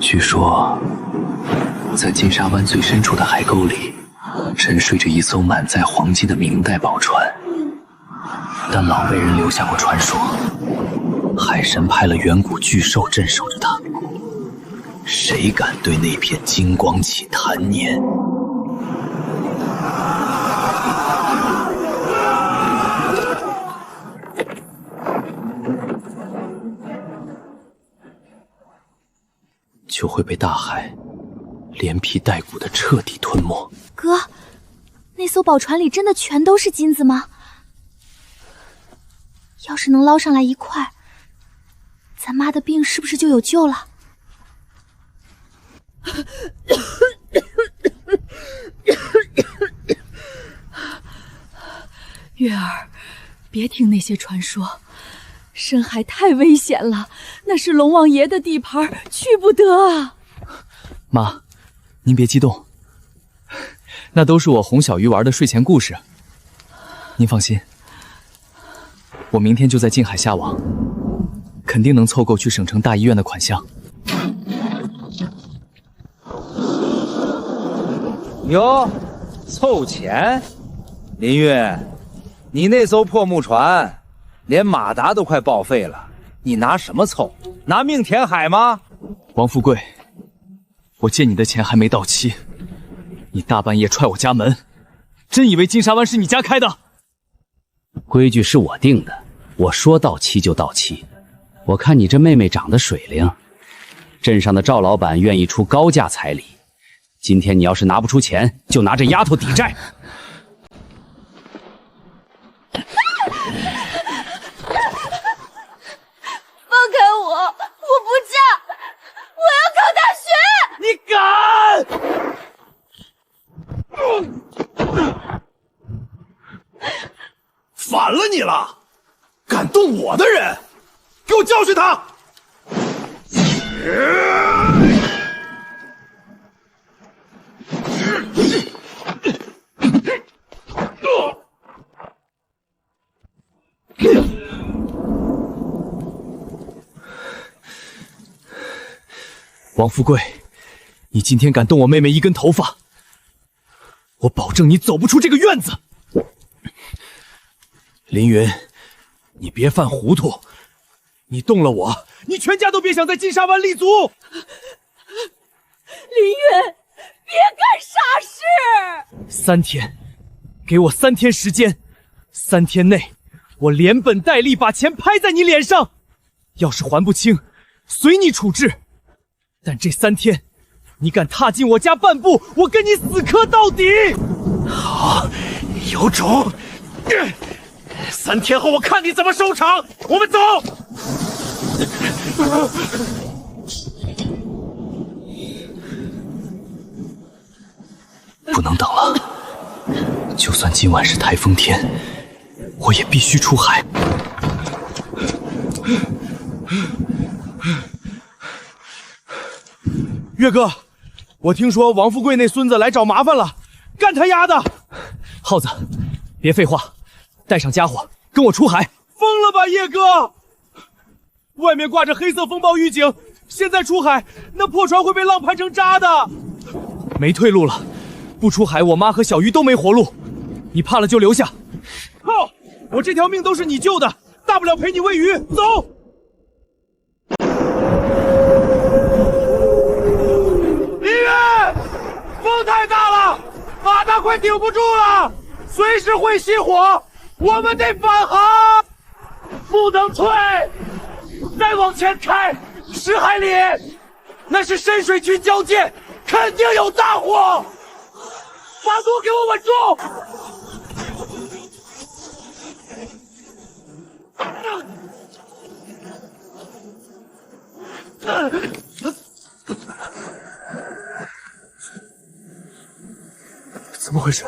据说，在金沙湾最深处的海沟里，沉睡着一艘满载黄金的明代宝船。但老辈人留下过传说，海神派了远古巨兽镇守着它。谁敢对那片金光起贪念？就会被大海连皮带骨的彻底吞没。哥，那艘宝船里真的全都是金子吗？要是能捞上来一块，咱妈的病是不是就有救了？月儿，别听那些传说，深海太危险了，那是龙王爷的地盘，去不得啊！妈，您别激动，那都是我哄小鱼玩的睡前故事。您放心，我明天就在静海下网，肯定能凑够去省城大医院的款项。哟，凑钱？林月，你那艘破木船，连马达都快报废了，你拿什么凑？拿命填海吗？王富贵，我借你的钱还没到期，你大半夜踹我家门，真以为金沙湾是你家开的？规矩是我定的，我说到期就到期。我看你这妹妹长得水灵，镇上的赵老板愿意出高价彩礼。今天你要是拿不出钱，就拿这丫头抵债。放开我！我不嫁！我要考大学！你敢！反了你了！敢动我的人，给我教训他！王富贵，你今天敢动我妹妹一根头发，我保证你走不出这个院子。凌云，你别犯糊涂，你动了我，你全家都别想在金沙湾立足。林云，别干傻事！3天，给我3天时间，3天内我连本带利把钱拍在你脸上，要是还不清，随你处置。但这3天，你敢踏进我家半步，我跟你死磕到底！好，有种！3天后我看你怎么收场！我们走。不能等了，就算今晚是台风天，我也必须出海。岳哥，我听说王富贵那孙子来找麻烦了，干他丫的！耗子，别废话，带上家伙跟我出海！疯了吧，叶哥！外面挂着黑色风暴预警，现在出海，那破船会被浪拍成渣的。没退路了，不出海，我妈和小鱼都没活路。你怕了就留下。靠！我这条命都是你救的，大不了陪你喂鱼。走。风太大了，马达快顶不住了，随时会熄火，我们得返航，不能退，再往前开10海里，那是深水区交界，肯定有大火，把舵给我稳住。怎么回事？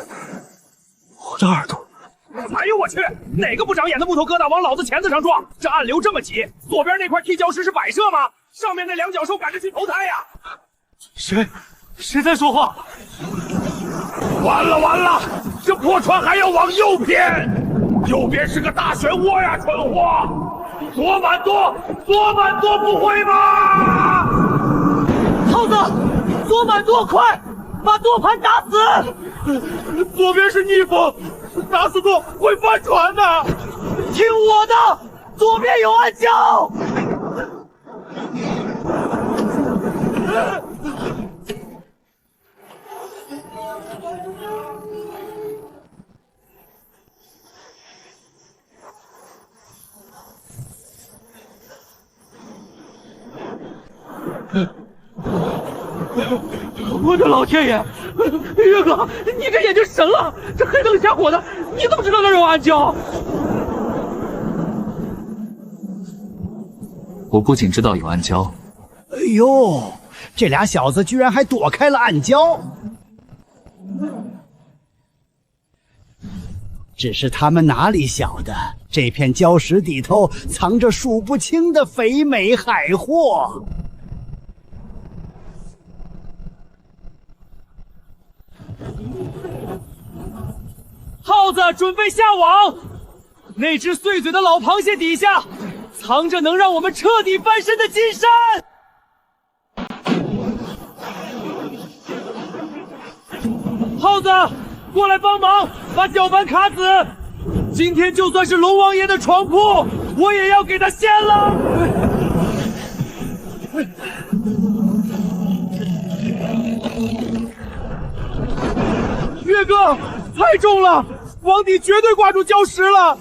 我的耳朵！哎呦我去！哪个不长眼的木头疙瘩往老子钳子上撞？这暗流这么急，左边那块踢脚石是摆设吗？上面那两脚兽赶着去投胎呀！谁在说话？完了！这破船还要往右偏，右边是个大漩涡呀，蠢货！左满舵不会吗？多慢多快，把舵盘打死。左边是逆风，打死舵会翻船的。听我的，左边有暗礁。我的老天爷，岳哥，你这眼睛神了！这黑灯瞎火的，你怎么知道那有暗礁？我不仅知道有暗礁，哎呦，这俩小子居然还躲开了暗礁。只是他们哪里晓得，这片礁石底头藏着数不清的肥美海货。耗子准备下网，那只碎嘴的老螃蟹底下藏着能让我们彻底翻身的金山。耗子，过来帮忙，把绞板卡死。今天就算是龙王爷的床铺，我也要给他掀了。岳哥，太重了，网底绝对挂住礁石了，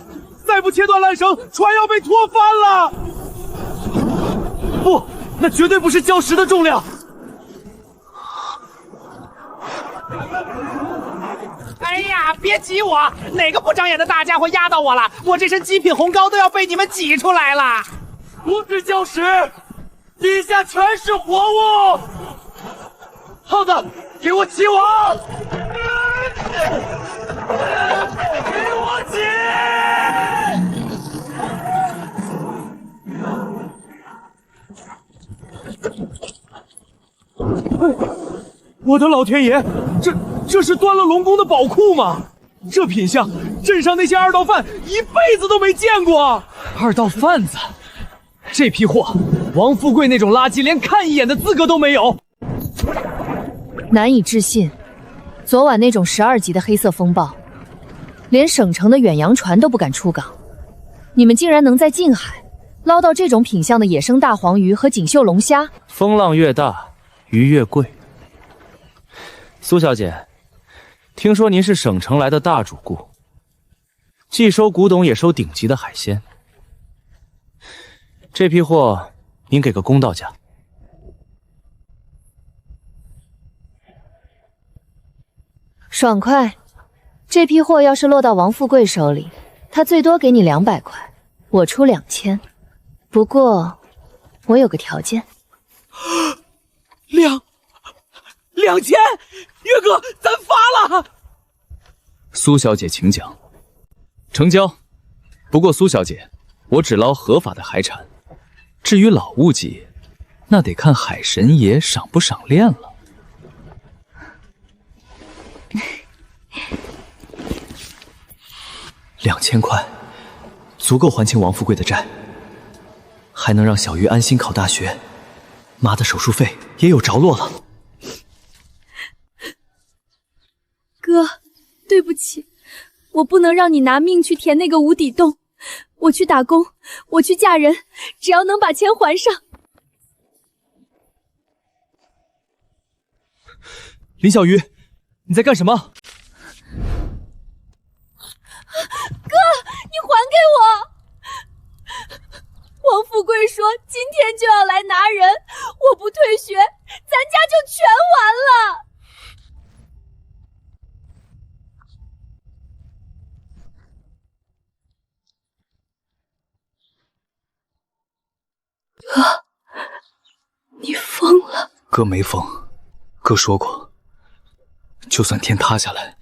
再不切断缆绳，船要被拖翻了。不，那绝对不是礁石的重量。哎呀，别挤我！哪个不长眼的大家伙压到我了？我这身极品红膏都要被你们挤出来了！不是礁石，底下全是活物。耗子，给我起网！给我起！我的老天爷，这是端了龙宫的宝库吗？这品相，镇上那些二道贩一辈子都没见过。二道贩子，这批货，王富贵那种垃圾连看一眼的资格都没有。难以置信，昨晚那种12级的黑色风暴，连省城的远洋船都不敢出港，你们竟然能在近海捞到这种品相的野生大黄鱼和锦绣龙虾。风浪越大，鱼越贵。苏小姐，听说您是省城来的大主顾，既收古董也收顶级的海鲜。这批货您给个公道价。爽快，这批货要是落到王富贵手里，他最多给你200块，我出2000。不过，我有个条件。2000，岳哥，咱发了！苏小姐，请讲。成交。不过苏小姐，我只捞合法的海产，至于老物件，那得看海神爷赏不赏练了。2000块，足够还清王富贵的债，还能让小鱼安心考大学。妈的手术费也有着落了。哥，对不起，我不能让你拿命去填那个无底洞。我去打工，我去嫁人，只要能把钱还上。林小鱼，你在干什么？哥，你还给我！王富贵说今天就要来拿人，我不退学，咱家就全完了。哥，你疯了？哥没疯，哥说过，就算天塌下来，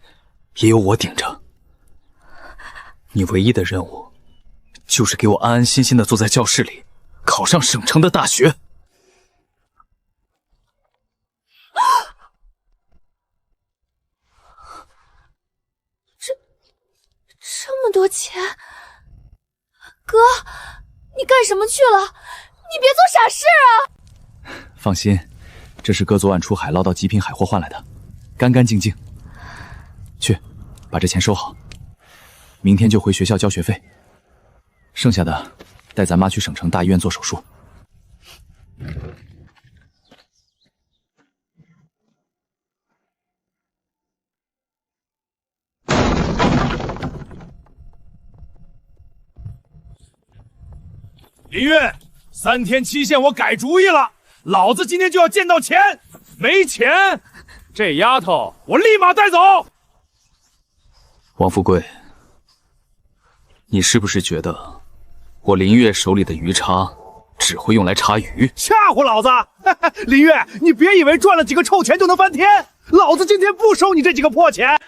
也有我顶着。你唯一的任务，就是给我安安心心的坐在教室里，考上省城的大学。这么多钱，哥，你干什么去了？你别做傻事啊！放心，这是哥昨晚出海捞到极品海货换来的，干干净净。去，把这钱收好，明天就回学校交学费，剩下的带咱妈去省城大医院做手术。林月，3天期限我改主意了，老子今天就要见到钱，没钱，这丫头我立马带走。王富贵，你是不是觉得我林月手里的鱼叉只会用来插鱼？吓唬老子！林月，你别以为赚了几个臭钱就能翻天，老子今天不收你这几个破钱！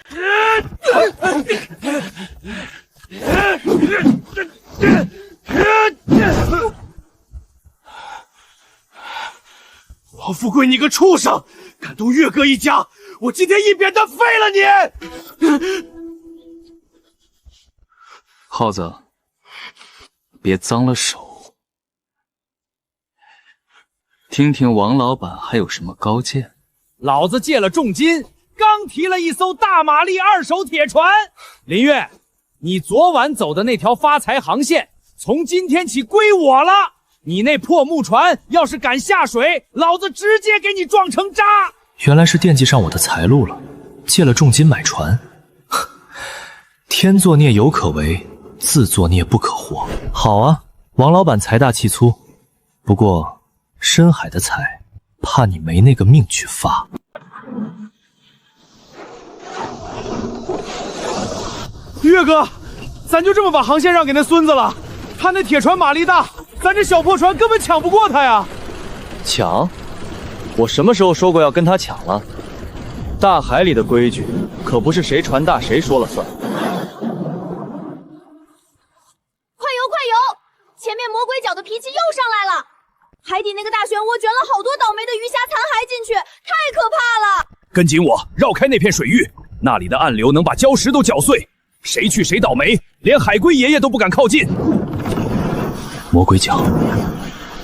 王富贵，你个畜生，敢动岳哥一家，我今天一扁担废了你！耗子，别脏了手。听听王老板还有什么高见？老子借了重金，刚提了一艘大马力2手铁船。林月，你昨晚走的那条发财航线，从今天起归我了。你那破木船要是敢下水，老子直接给你撞成渣！原来是惦记上我的财路了，借了重金买船。天作孽犹可为，自作孽不可活。好啊，王老板财大气粗，不过深海的财，怕你没那个命去发。岳哥，咱就这么把航线让给那孙子了？他那铁船马力大，咱这小破船根本抢不过他呀！抢？我什么时候说过要跟他抢了？大海里的规矩可不是谁船大谁说了算。快游快游！前面魔鬼角的脾气又上来了。海底那个大漩涡卷了好多倒霉的鱼虾残骸进去，太可怕了！跟紧我，绕开那片水域，那里的暗流能把礁石都搅碎，谁去谁倒霉，连海龟爷爷都不敢靠近。魔鬼角，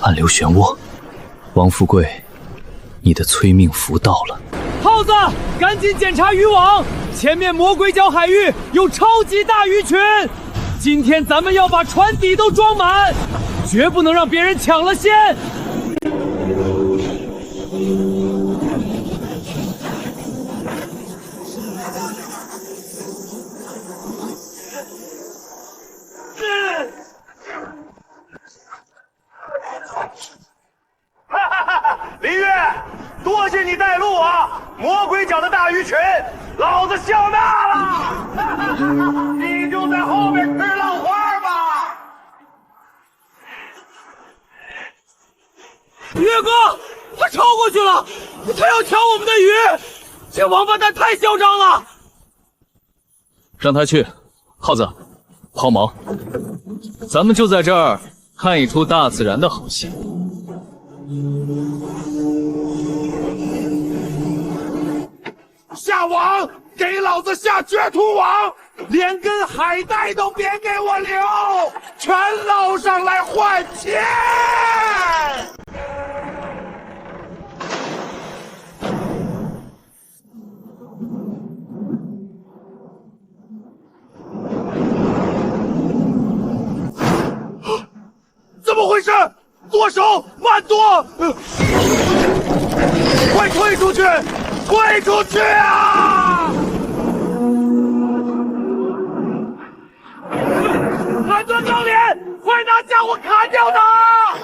暗流漩涡，王富贵，你的催命符到了。耗子，赶紧检查渔网，前面魔鬼角海域有超级大鱼群，今天咱们要把船底都装满，绝不能让别人抢了先。林月，多谢你带路啊！魔鬼角的大鱼群，老子笑纳了！你就在后面吃浪花吧。岳哥，他超过去了，他要抢我们的鱼，这王八蛋太嚣张了！让他去，耗子，抛锚，咱们就在这儿看一出大自然的好戏。下网，给老子下绝土网，连根海带都别给我留，全捞上来换钱！怎么回事？舵手慢舵！快退出去！退出去啊！韩端当脸，快拿家伙砍掉他！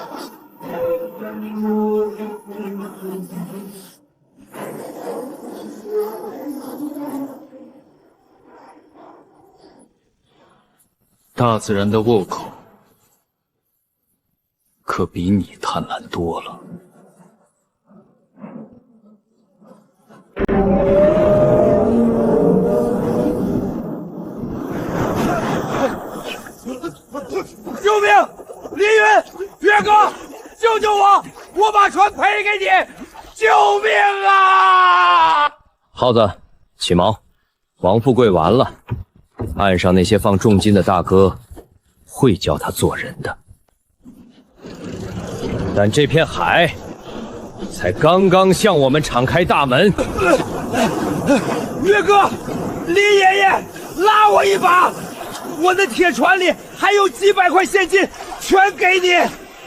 大自然的沃口，可比你贪婪多了。救命！林云，岳哥，救救我！我把船赔给你！救命啊！耗子，起锚！王富贵完了，岸上那些放重金的大哥会教他做人的，但这片海才刚刚向我们敞开大门。岳哥，李爷爷，拉我一把！我的铁船里还有几百块现金，全给你！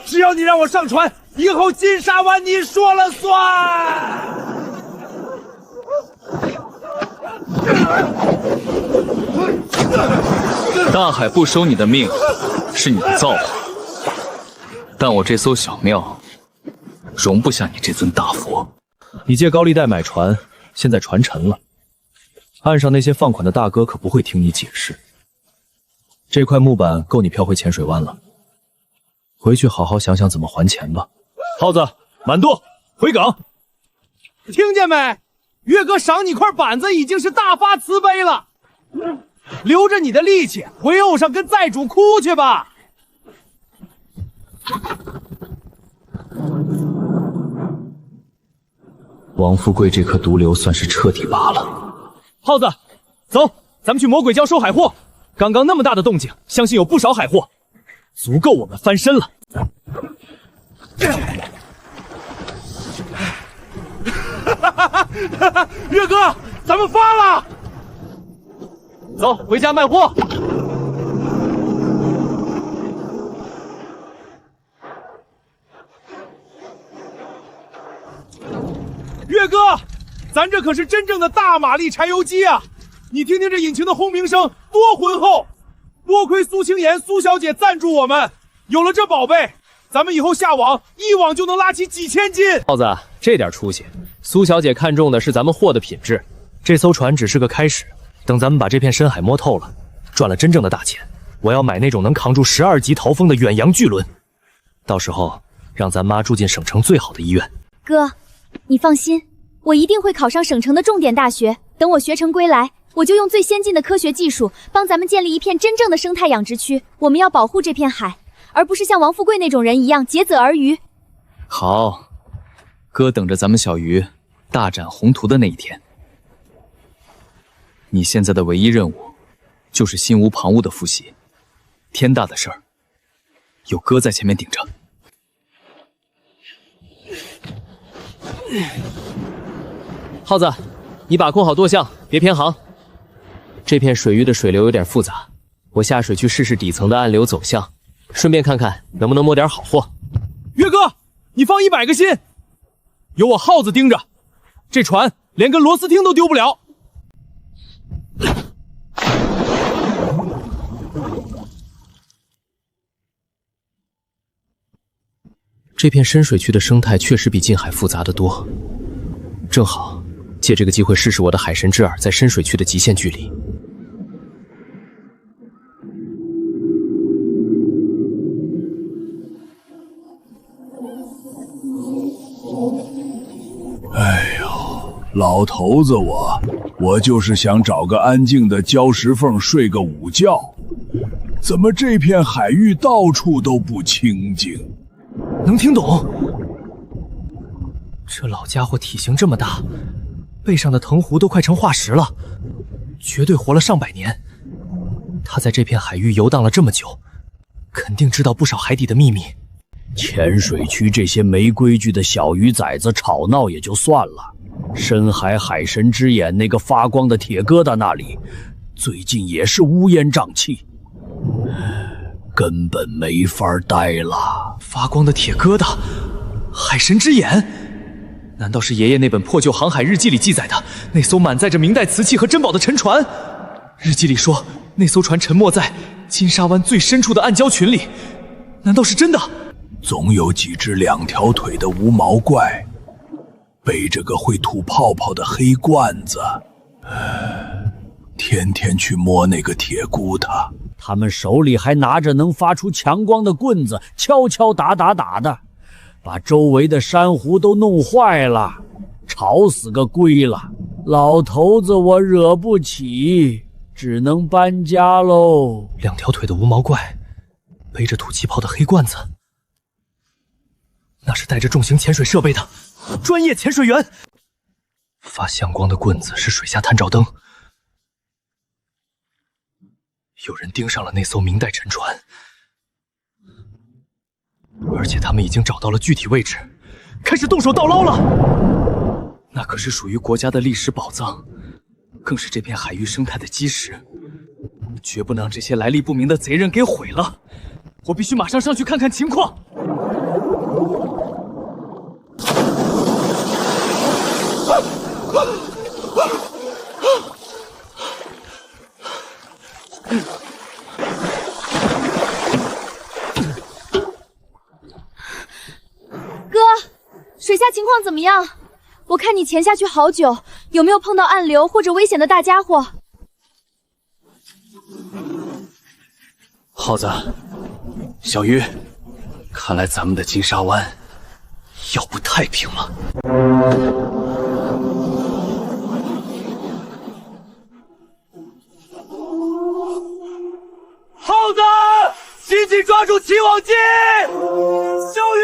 只要你让我上船，以后金沙湾你说了算。大海不收你的命，是你的造化。但我这艘小庙，容不下你这尊大佛。你借高利贷买船，现在船沉了，岸上那些放款的大哥可不会听你解释。这块木板够你漂回浅水湾了，回去好好想想怎么还钱吧。耗子，满舵回港。听见没？岳哥赏你块板子已经是大发慈悲了，留着你的力气回岸上跟债主哭去吧。王富贵这颗毒瘤算是彻底拔了。耗子，走，咱们去魔鬼礁收海货。刚刚那么大的动静，相信有不少海货，足够我们翻身了。岳哥，咱们发了！走，回家卖货。岳哥，咱这可是真正的大马力柴油机啊！你听听这引擎的轰鸣声，多浑厚！多亏苏青岩苏小姐赞助我们，有了这宝贝，咱们以后下网一网就能拉起几千斤。耗子，这点出息，苏小姐看中的是咱们货的品质。这艘船只是个开始，等咱们把这片深海摸透了，赚了真正的大钱，我要买那种能扛住12级台风的远洋巨轮，到时候让咱妈住进省城最好的医院。哥，你放心，我一定会考上省城的重点大学。等我学成归来，我就用最先进的科学技术帮咱们建立一片真正的生态养殖区。我们要保护这片海，而不是像王富贵那种人一样竭泽而渔。好，哥等着咱们小鱼大展宏图的那一天。你现在的唯一任务，就是心无旁骛的复习。天大的事儿，有哥在前面顶着。耗子，你把控好舵向，别偏航。这片水域的水流有点复杂，我下水去试试底层的暗流走向，顺便看看能不能摸点好货。岳哥，你放100个心，有我耗子盯着，这船连根螺丝钉都丢不了。这片深水区的生态确实比近海复杂得多，正好借这个机会试试我的海神之耳在深水区的极限距离。哎呦，老头子我就是想找个安静的礁石缝睡个午觉，怎么这片海域到处都不清静？能听懂？这老家伙体型这么大，背上的藤壶都快成化石了，绝对活了上百年。他在这片海域游荡了这么久，肯定知道不少海底的秘密。浅水区这些没规矩的小鱼崽子吵闹也就算了，深海海神之眼那个发光的铁疙瘩那里，最近也是乌烟瘴气，根本没法待了。发光的铁疙瘩，海神之眼，难道是爷爷那本破旧航海日记里记载的那艘满载着明代瓷器和珍宝的沉船？日记里说那艘船沉没在金沙湾最深处的暗礁群里，难道是真的？总有几只2条腿的无毛怪，背着个会吐泡泡的黑罐子，天天去摸那个铁骨塔。他们手里还拿着能发出强光的棍子，敲敲打打的，把周围的珊瑚都弄坏了，吵死个龟了。老头子我惹不起，只能搬家喽。2条腿的无毛怪，背着吐气泡的黑罐子，那是带着重型潜水设备的专业潜水员。发向光的棍子是水下探照灯。有人盯上了那艘明代沉船，而且他们已经找到了具体位置，开始动手盗捞了。那可是属于国家的历史宝藏，更是这片海域生态的基石，绝不能让这些来历不明的贼人给毁了。我必须马上上去看看情况。哥，水下情况怎么样？我看你潜下去好久，有没有碰到暗流或者危险的大家伙？耗子，小鱼，看来咱们的金沙湾要不太平了。耗子，紧紧抓住起网机！小鱼，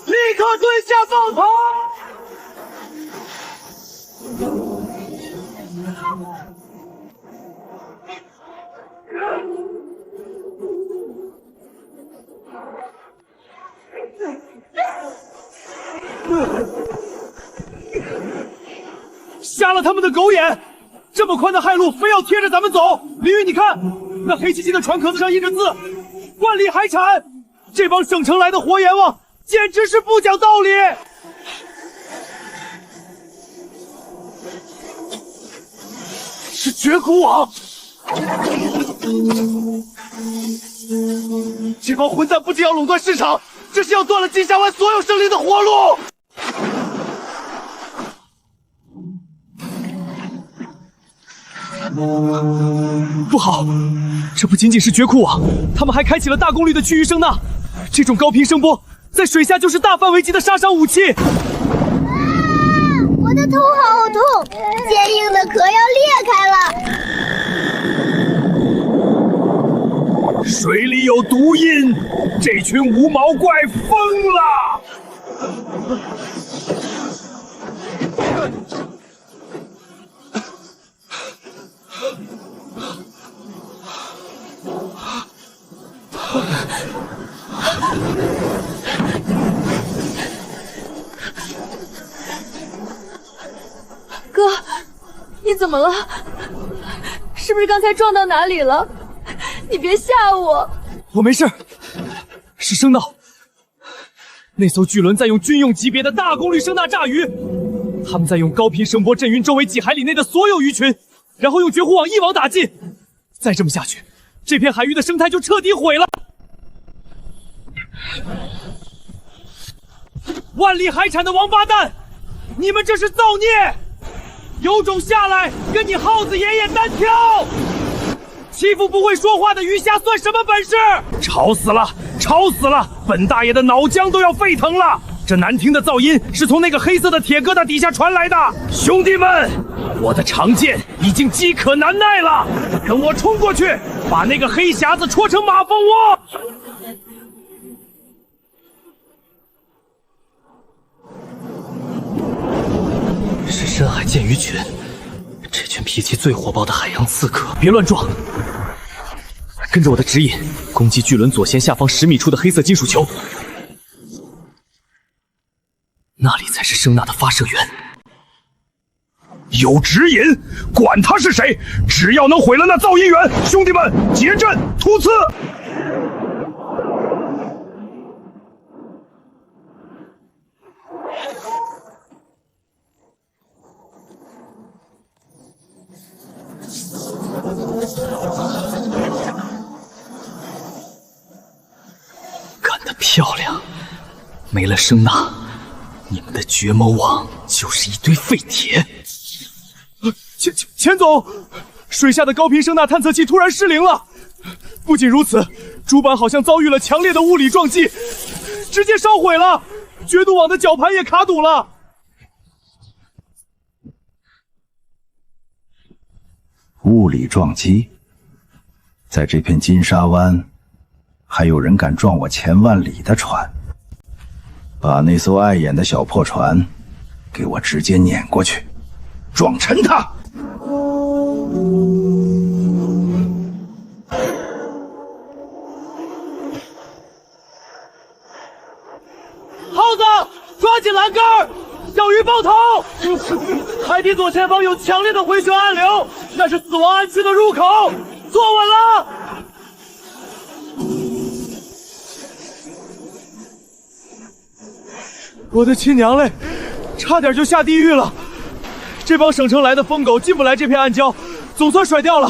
立刻蹲下放炮！瞎了他们的狗眼！这么宽的海路，非要贴着咱们走。李宇，你看，那黑漆漆的船壳子上印着字“万里海产”，这帮省城来的活阎王，简直是不讲道理！是绝苦网！这帮混蛋不仅要垄断市场，这是要断了金沙湾所有生灵的活路！不好，这不仅仅是绝库网，他们还开启了大功率的区域声呐。这种高频声波在水下就是大范围级的杀伤武器。我的头好痛，坚硬的壳要裂开了。水里有毒音，这群无毛怪疯了！哥，你怎么了？是不是刚才撞到哪里了？你别吓我！我没事，是声呐。那艘巨轮在用军用级别的大功率声呐炸鱼，他们在用高频声波震晕周围几海里内的所有鱼群，然后用绝户网一网打尽。再这么下去，这片海域的生态就彻底毁了。万里海产的王八蛋，你们这是造孽！有种下来跟你耗子爷爷单挑！欺负不会说话的鱼虾算什么本事？吵死了，吵死了！本大爷的脑浆都要沸腾了！这难听的噪音是从那个黑色的铁疙瘩底下传来的。兄弟们，我的长剑已经饥渴难耐了，跟我冲过去，把那个黑匣子戳成马蜂窝！是深海剑鱼群，这群脾气最火爆的海洋刺客，别乱撞！跟着我的指引，攻击巨轮左舷下方10米处的黑色金属球，那里才是声呐的发射源。有指引，管他是谁，只要能毁了那噪音源，兄弟们结阵突刺！干得漂亮！没了声呐，你们的绝谋网就是一堆废铁。钱总，水下的高频声呐探测器突然失灵了。不仅如此，主板好像遭遇了强烈的物理撞击，直接烧毁了。绝毒网的绞盘也卡堵了。物理撞击，在这片金沙湾，还有人敢撞我1000万里的船？把那艘碍眼的小破船，给我直接撵过去，撞沉它！耗子，抓紧杆，小鱼爆头！海底左前方有强烈的回旋暗流，那是死亡暗区的入口，坐稳了。我的亲娘嘞，差点就下地狱了！这帮省城来的疯狗进不来这片暗礁，总算甩掉了。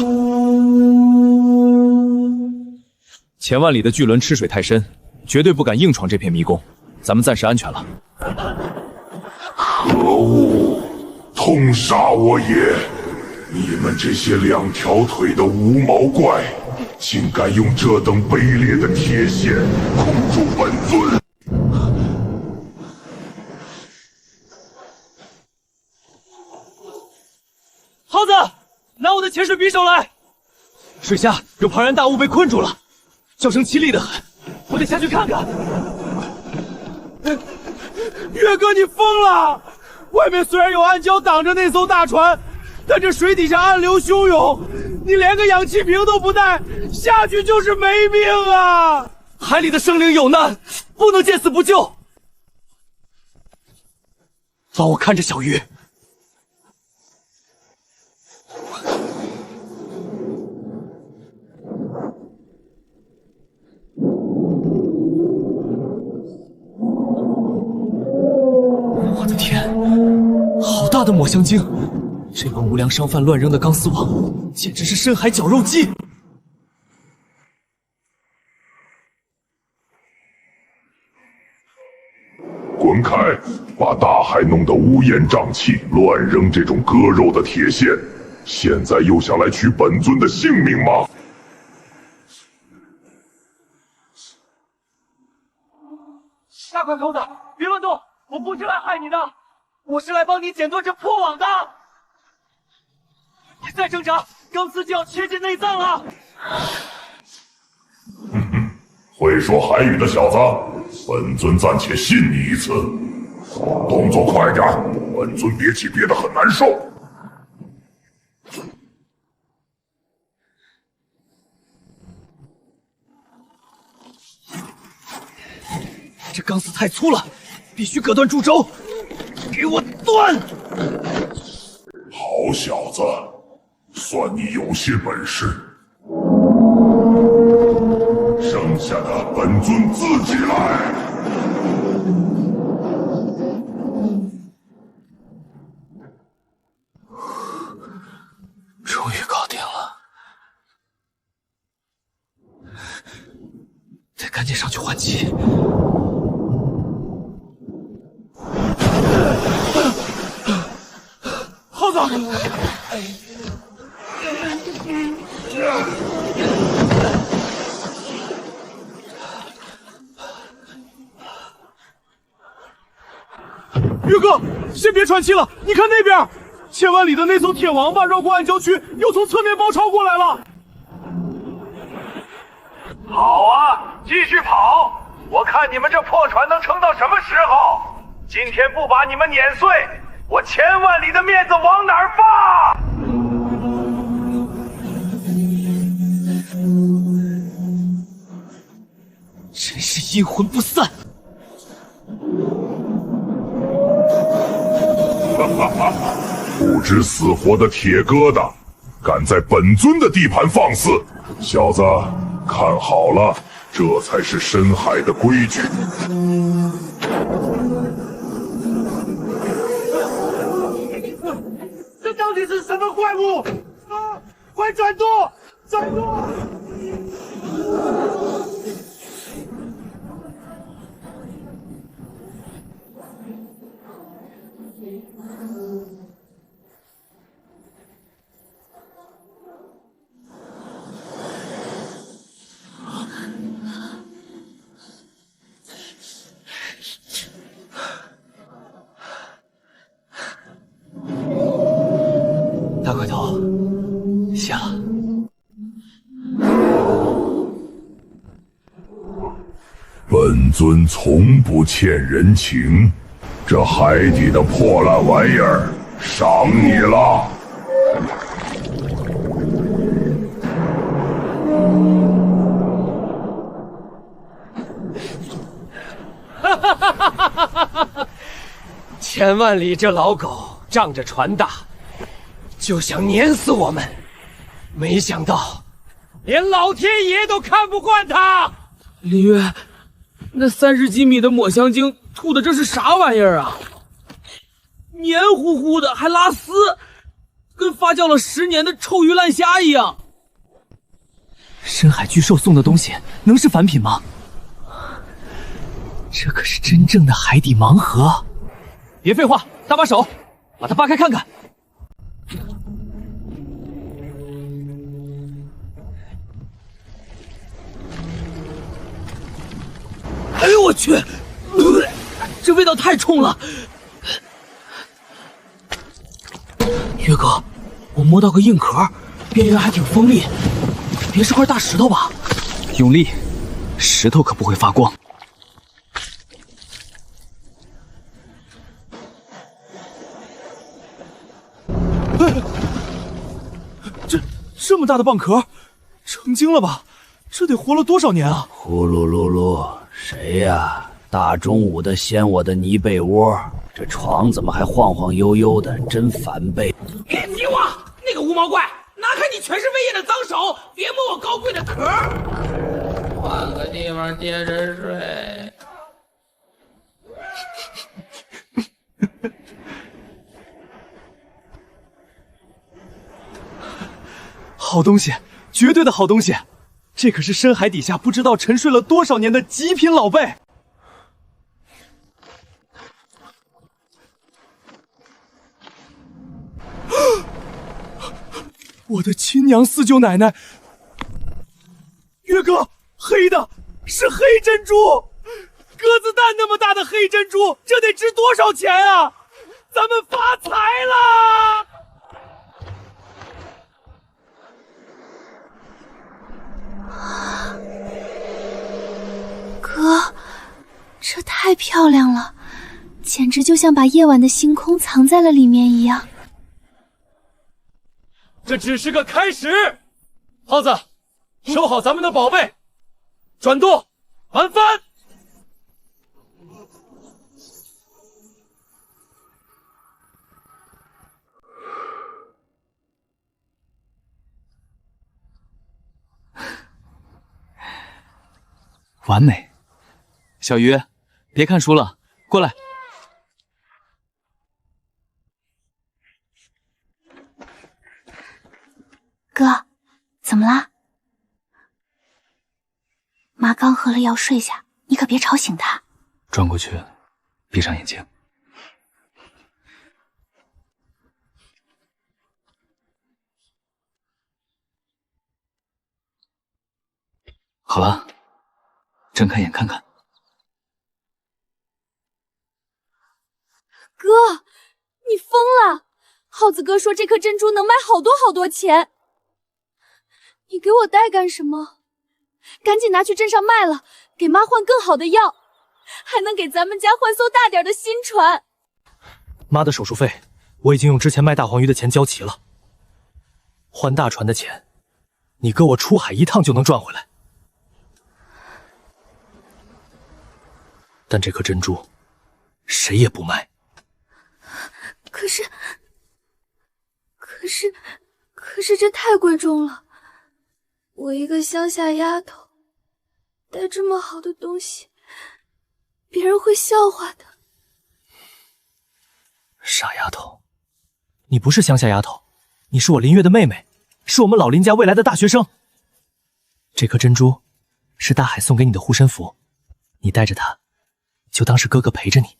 千万里的巨轮吃水太深，绝对不敢硬闯这片迷宫。咱们暂时安全了。可恶！痛杀我也！你们这些两条腿的无毛怪，竟敢用这等卑劣的铁线控住本尊！耗子，拿我的潜水匕首来！水下有庞然大物被困住了，叫声凄厉的很，我得下去看看。月哥，你疯了！外面虽然有暗礁挡着那艘大船，但这水底下暗流汹涌，你连个氧气瓶都不带，下去就是没命啊！海里的生灵有难，不能见死不救。帮我看着小鱼。我的天，好大的抹香鲸！这帮无良商贩乱扔的钢丝网，简直是深海绞肉机！滚开！把大海弄得乌烟瘴气，乱扔这种割肉的铁线，现在又想来取本尊的性命吗？大块头子，别乱动！我不是来害你的，我是来帮你剪断这破网的。你再挣扎，钢丝就要切进内脏了。会说韩语的小子，本尊暂且信你一次。动作快点，本尊憋气憋得很难受。这钢丝太粗了，必须割断柱轴，给我断！好小子，算你有些本事。剩下的本尊自己来。终于搞定了，得赶紧上去换气。耗子！月哥，先别喘气了，你看那边，千万里的那艘铁王八绕过暗礁区，又从侧面包抄过来了。好啊，继续跑！我看你们这破船能撑到什么时候？今天不把你们碾碎，我千万里的面子往哪儿放？真是阴魂不散！不知死活的铁疙瘩，敢在本尊的地盘放肆！小子，看好了，这才是深海的规矩。这到底是什么怪物？啊！快转舵！转舵！大块头，谢了。本尊从不欠人情，这海底的破烂玩意儿，赏你了。千万里这老狗仗着船大，就想碾死我们，没想到连老天爷都看不惯他。林月，那30几米的抹香鲸吐的这是啥玩意儿啊？黏糊糊的，还拉丝，跟发酵了10年的臭鱼烂虾一样。深海巨兽送的东西能是凡品吗？这可是真正的海底盲盒。别废话，搭把手，把它扒开看看。哎呦我去，这味道太冲了。月哥，我摸到个硬壳，边缘还挺锋利，别是块大石头吧？用力，石头可不会发光。这么大的蚌壳，成精了吧？这得活了多少年啊？呼噜噜噜，谁呀？大中午的掀我的泥被窝，这床怎么还晃晃悠悠的，真烦背。别提我，那个无毛怪，拿开你全是胃液的脏手，别摸我高贵的壳。换个地方接着睡。好东西，绝对的好东西！这可是深海底下不知道沉睡了多少年的极品老贝。我的亲娘四舅奶奶！月哥，黑的是黑珍珠，鸽子蛋那么大的黑珍珠，这得值多少钱啊？咱们发财了！哥，这太漂亮了，简直就像把夜晚的星空藏在了里面一样。这只是个开始，耗子，收好咱们的宝贝，转舵，玩帆。完美。小鱼，别看书了，过来。哥，怎么啦？妈刚喝了药睡下，你可别吵醒她。转过去，闭上眼睛。好了，睁开眼看看。哥，你疯了！耗子哥说这颗珍珠能卖好多好多钱。你给我带干什么？赶紧拿去镇上卖了，给妈换更好的药，还能给咱们家换艘大点的新船。妈的手术费我已经用之前卖大黄鱼的钱交齐了，换大船的钱，你哥我出海一趟就能赚回来。但这颗珍珠，谁也不卖。可是这太贵重了。我一个乡下丫头，带这么好的东西，别人会笑话的。傻丫头，你不是乡下丫头，你是我林月的妹妹，是我们老林家未来的大学生。这颗珍珠是大海送给你的护身符，你带着它，就当是哥哥陪着你。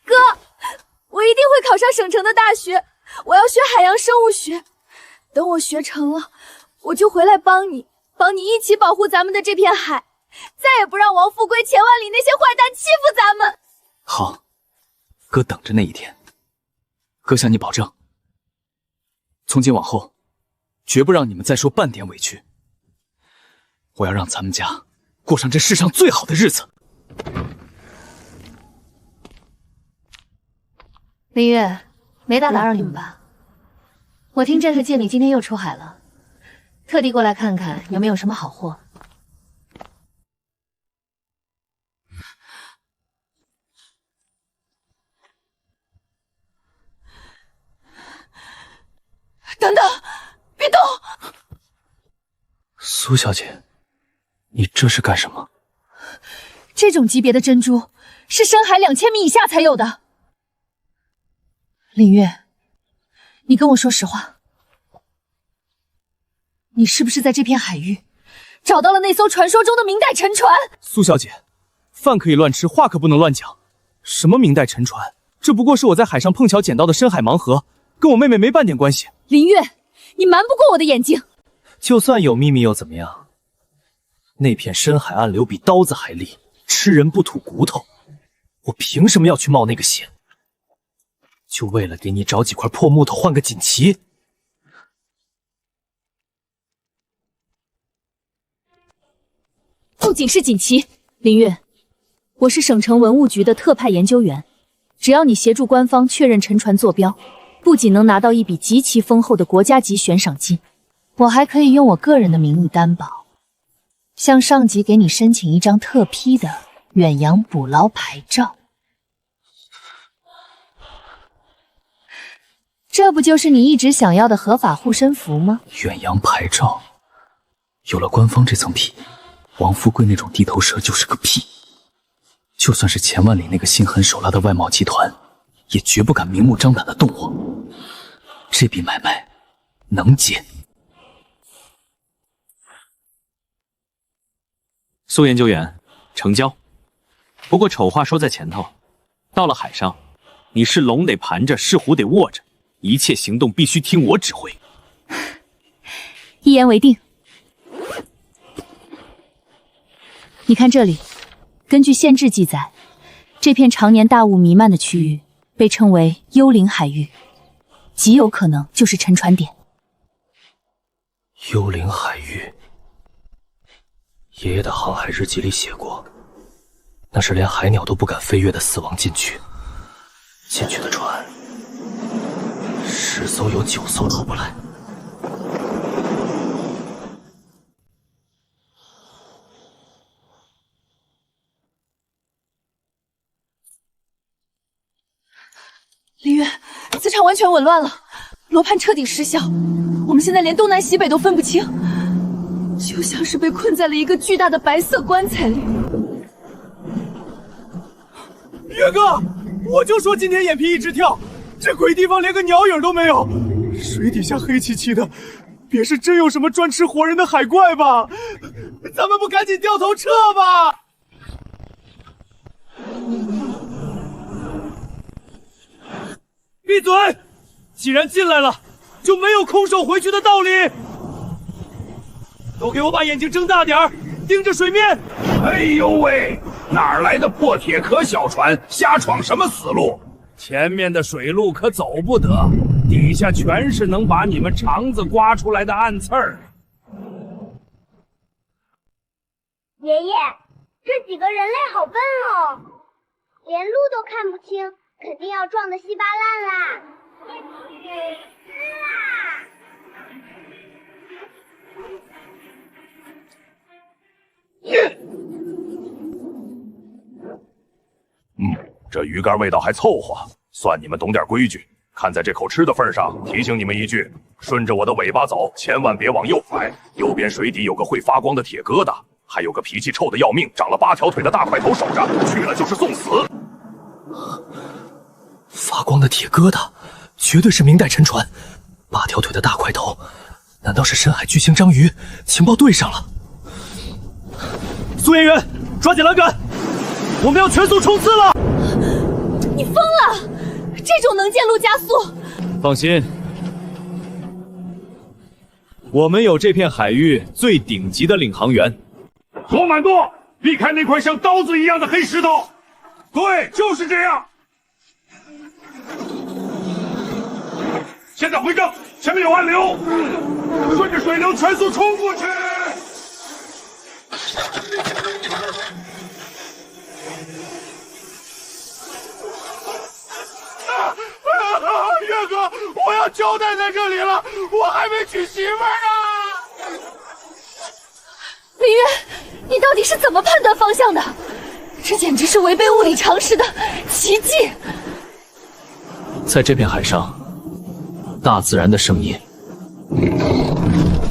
哥，我一定会考上省城的大学，我要学海洋生物学。等我学成了，我就回来帮你一起保护咱们的这片海，再也不让王富贵、钱万里那些坏蛋欺负咱们。好，哥等着那一天。哥向你保证，从今往后，绝不让你们再受半点委屈。我要让咱们家过上这世上最好的日子。林月，没打扰你们吧？我听镇上见你今天又出海了，特地过来看看有没有什么好货。苏小姐，你这是干什么？这种级别的珍珠是深海2000米以下才有的。林月，你跟我说实话，你是不是在这片海域找到了那艘传说中的明代沉船？苏小姐，饭可以乱吃，话可不能乱讲。什么明代沉船？这不过是我在海上碰巧捡到的深海盲盒，跟我妹妹没半点关系。林月，你瞒不过我的眼睛。就算有秘密又怎么样？那片深海暗流比刀子还利，吃人不吐骨头。我凭什么要去冒那个险？就为了给你找几块破木头换个锦旗？不仅是锦旗，林月，我是省城文物局的特派研究员，只要你协助官方确认沉船坐标，不仅能拿到一笔极其丰厚的国家级悬赏金，我还可以用我个人的名义担保，向上级给你申请一张特批的远洋捕捞牌照。这不就是你一直想要的合法护身符吗？远洋牌照，有了官方这层皮，王富贵那种地头蛇就是个屁。就算是钱万里那个心狠手辣的外贸集团，也绝不敢明目张胆的动我。这笔买卖能结。苏研究员，成交。不过丑话说在前头，到了海上，你是龙得盘着，是虎得卧着，一切行动必须听我指挥。一言为定。你看这里，根据县志记载，这片常年大雾弥漫的区域被称为幽灵海域，极有可能就是沉船点。幽灵海域，爷爷的航海日记里写过，那是连海鸟都不敢飞越的死亡禁区。进去的船10艘有9艘出不来。林月，磁场完全紊乱了，罗盘彻底失效，我们现在连东南西北都分不清，就像是被困在了一个巨大的白色棺材里。岳哥，我就说今天眼皮一直跳，这鬼地方连个鸟影都没有，水底下黑漆漆的，别是真有什么专吃活人的海怪吧？咱们不赶紧掉头撤吧？闭嘴！既然进来了，就没有空手回去的道理。都给我把眼睛睁大点儿，盯着水面。哎呦喂，哪来的破铁壳小船，瞎闯什么死路？前面的水路可走不得，底下全是能把你们肠子刮出来的暗刺儿。爷爷，这几个人类好笨哦，连路都看不清，肯定要撞得稀巴烂啦！这鱼干味道还凑合，算你们懂点规矩。看在这口吃的份上，提醒你们一句：顺着我的尾巴走，千万别往右拐。右边水底有个会发光的铁疙瘩，还有个脾气臭的要命、长了8条腿的大块头守着，去了就是送死。发光的铁疙瘩，绝对是明代沉船。8条腿的大块头，难道是深海巨型章鱼？情报对上了。苏研员，抓紧栏杆，我们要全速冲刺了！你疯了！这种能见路加速。放心，我们有这片海域最顶级的领航员。左满舵，避开那块像刀子一样的黑石头。对，就是这样。现在回正，前面有暗流，顺着水流全速冲过去。岳哥，我要交代在这里了，我还没娶媳妇呢。林月，你到底是怎么判断方向的？这简直是违背物理常识的奇迹！在这片海上，大自然的声音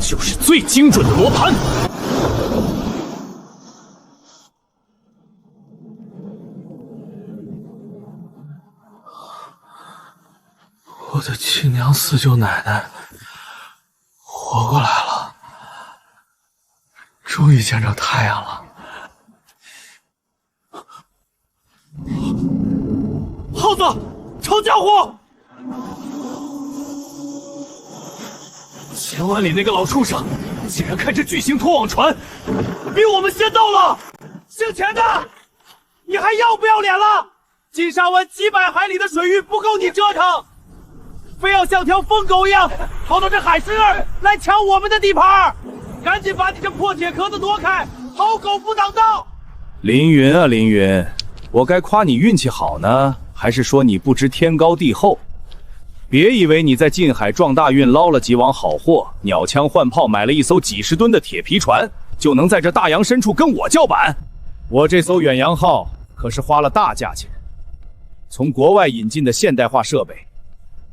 就是最精准的罗盘。我的亲娘四舅奶奶活过来了，终于见着太阳了。耗子，抄家伙！千万里那个老畜生，竟然开着巨型拖网船，比我们先到了。姓钱的，你还要不要脸了？金沙湾几百海里的水域不够你折腾，非要像条疯狗一样跑到这海市那儿来抢我们的地盘！赶紧把你这破铁壳子挪开，好狗不挡道！凌云啊，凌云，我该夸你运气好呢，还是说你不知天高地厚？别以为你在近海撞大运捞了几网好货，鸟枪换炮买了一艘几十吨的铁皮船，就能在这大洋深处跟我叫板？我这艘远洋号可是花了大价钱，从国外引进的现代化设备，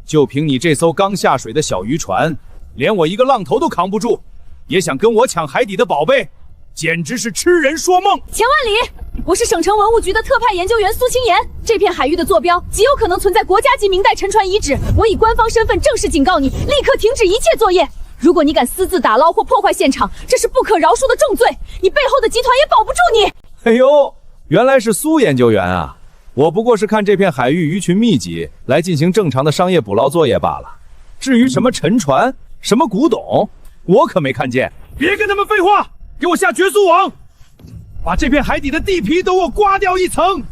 就凭你这艘刚下水的小渔船，连我一个浪头都扛不住，也想跟我抢海底的宝贝，简直是痴人说梦！钱万里，我是省城文物局的特派研究员苏清言。这片海域的坐标极有可能存在国家级明代沉船遗址，我以官方身份正式警告你，立刻停止一切作业。如果你敢私自打捞或破坏现场，这是不可饶恕的重罪，你背后的集团也保不住你。哎呦，原来是苏研究员啊！我不过是看这片海域鱼群密集，来进行正常的商业捕捞作业罢了。至于什么沉船、什么古董，我可没看见。别跟他们废话，给我下绝速网，把这片海底的地皮都给我刮掉一层，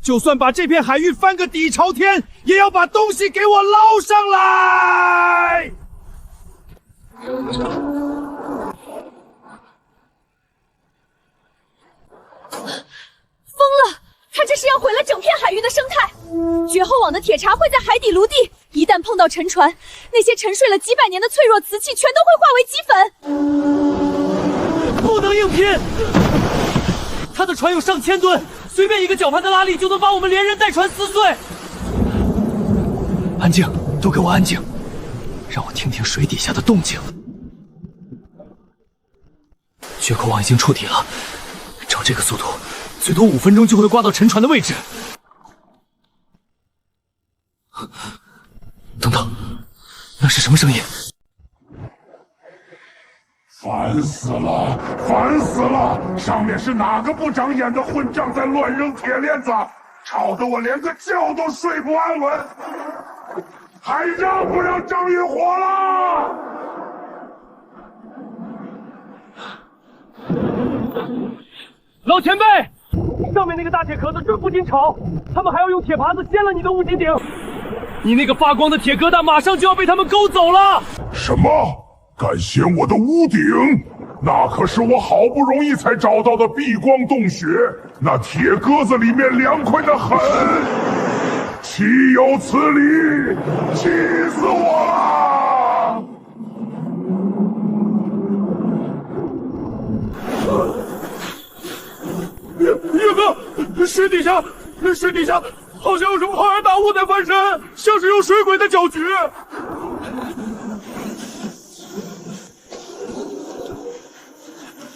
就算把这片海域翻个底朝天，也要把东西给我捞上来！疯了！他这是要毁了整片海域的生态。绝后网的铁闸会在海底炉地，一旦碰到沉船，那些沉睡了几百年的脆弱瓷器全都会化为齑粉。不能硬拼！他的船有上千吨，随便一个绞盘的拉力就能把我们连人带船撕碎。安静，都给我安静，让我听听水底下的动静。绝口网已经触底了，照这个速度，最多5分钟就会刮到沉船的位置。等等，那是什么声音？烦死了，烦死了！上面是哪个不长眼的混账在乱扔铁链子，吵得我连个觉都睡不安稳。还让不让张云活了？老前辈，上面那个大铁壳子正不禁吵，他们还要用铁耙子掀了你的五金顶，你那个发光的铁疙瘩马上就要被他们勾走了。什么？敢掀我的屋顶？那可是我好不容易才找到的避光洞穴，那铁鸽子里面凉快得很，岂有此理！气死我了！岳哥，水底下好像有什么浩然大物在翻身，像是有水鬼的搅局。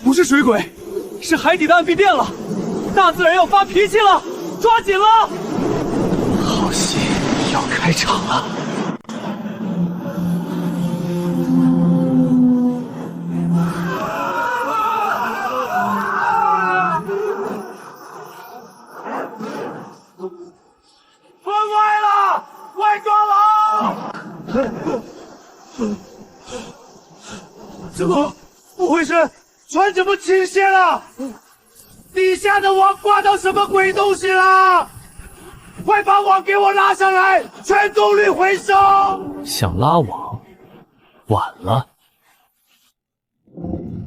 不是水鬼，是海底的暗壁变了，大自然要发脾气了，抓紧了！好戏要开场了。分外了，外抓狼！怎么回事？船怎么倾斜了？底下的网挂到什么鬼东西了？快把网给我拉上来，全动力回收！想拉网，晚了。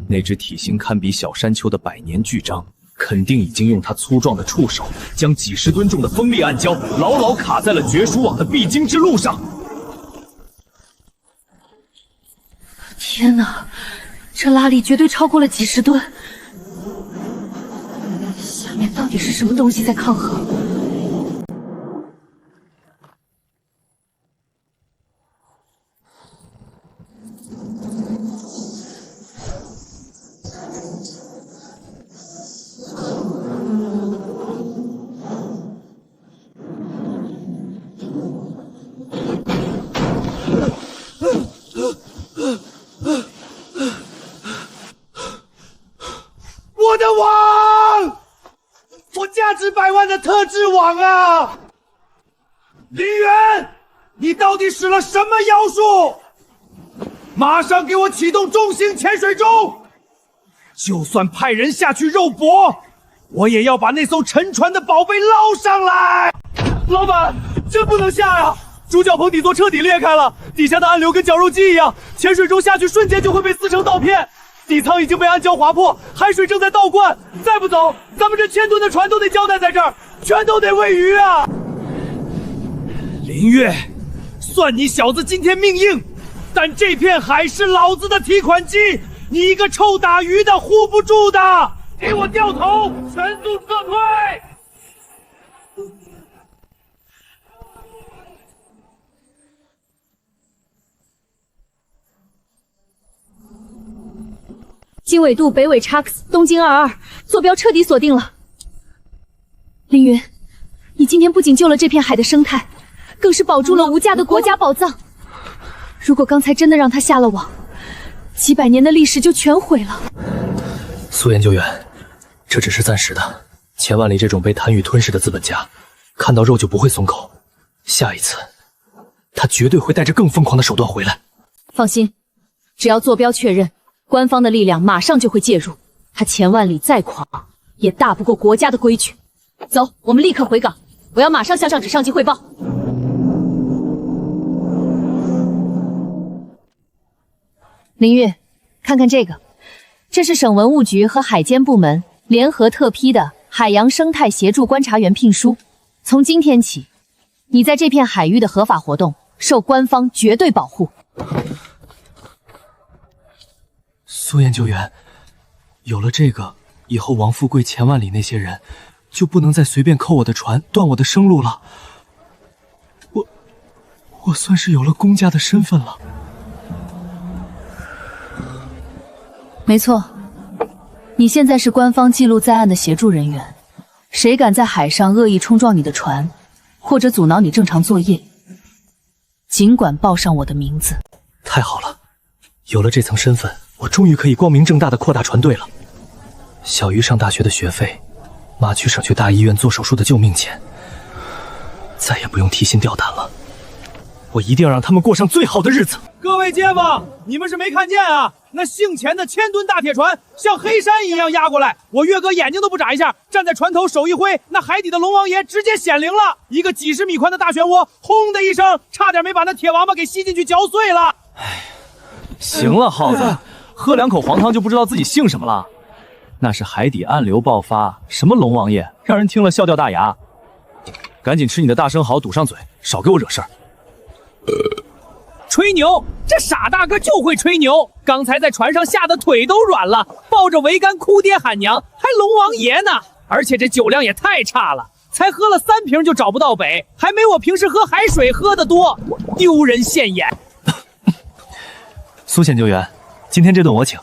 那只体型堪比小山丘的百年巨章，肯定已经用它粗壮的触手，将几十吨重的锋利暗胶牢牢卡在了绝书网的必经之路上。天哪！这拉力绝对超过了几十吨，下面到底是什么东西在抗衡？特制网啊！林渊，你到底使了什么妖术？马上给我启动重型潜水钟！就算派人下去肉搏，我也要把那艘沉船的宝贝捞上来！老板，真不能下呀！主角棚底座彻底裂开了，底下的暗流跟绞肉机一样，潜水钟下去瞬间就会被撕成刀片。底舱已经被暗礁划破，海水正在倒灌，再不走，咱们这1000吨的船都得交代在这儿，全都得喂鱼啊！林月，算你小子今天命硬，但这片海是老子的提款机，你一个臭打鱼的护不住的！给我掉头，全速撤退！经纬度北纬 X 东经22，坐标彻底锁定了。凌云，你今天不仅救了这片海的生态，更是保住了吴家的国家宝藏。如果刚才真的让他下了网，几百年的历史就全毁了。苏研究员，这只是暂时的。千万里这种被贪欲吞噬的资本家，看到肉就不会松口。下一次，他绝对会带着更疯狂的手段回来。放心，只要坐标确认，官方的力量马上就会介入。他千万里再狂，也大不过国家的规矩。走，我们立刻回港，我要马上向上指上级汇报。林月，看看这个，这是省文物局和海监部门联合特批的海洋生态协助观察员聘书。从今天起，你在这片海域的合法活动受官方绝对保护。苏研究员，有了这个，以后王富贵、钱万里那些人就不能再随便扣我的船，断我的生路了。我算是有了公家的身份了。没错，你现在是官方记录在案的协助人员，谁敢在海上恶意冲撞你的船，或者阻挠你正常作业，尽管报上我的名字。太好了，有了这层身份，我终于可以光明正大的扩大船队了。小鱼上大学的学费，马去省去大医院做手术的救命钱，再也不用提心吊胆了。我一定要让他们过上最好的日子。各位街坊，你们是没看见啊？那姓钱的1000吨大铁船像黑山一样压过来，我岳哥眼睛都不眨一下，站在船头手一挥，那海底的龙王爷直接显灵了，一个几10米宽的大漩涡，轰的一声，差点没把那铁王八给吸进去嚼碎了。行了，耗子，喝2口黄汤就不知道自己姓什么了。那是海底暗流爆发，什么龙王爷，让人听了笑掉大牙。赶紧吃你的大生蚝，堵上嘴，少给我惹事儿。吹牛，这傻大个就会吹牛。刚才在船上吓得腿都软了，抱着桅杆哭爹喊娘，还龙王爷呢。而且这酒量也太差了，才喝了3瓶就找不到北，还没我平时喝海水喝得多，丢人现眼。苏研究员，今天这顿我请。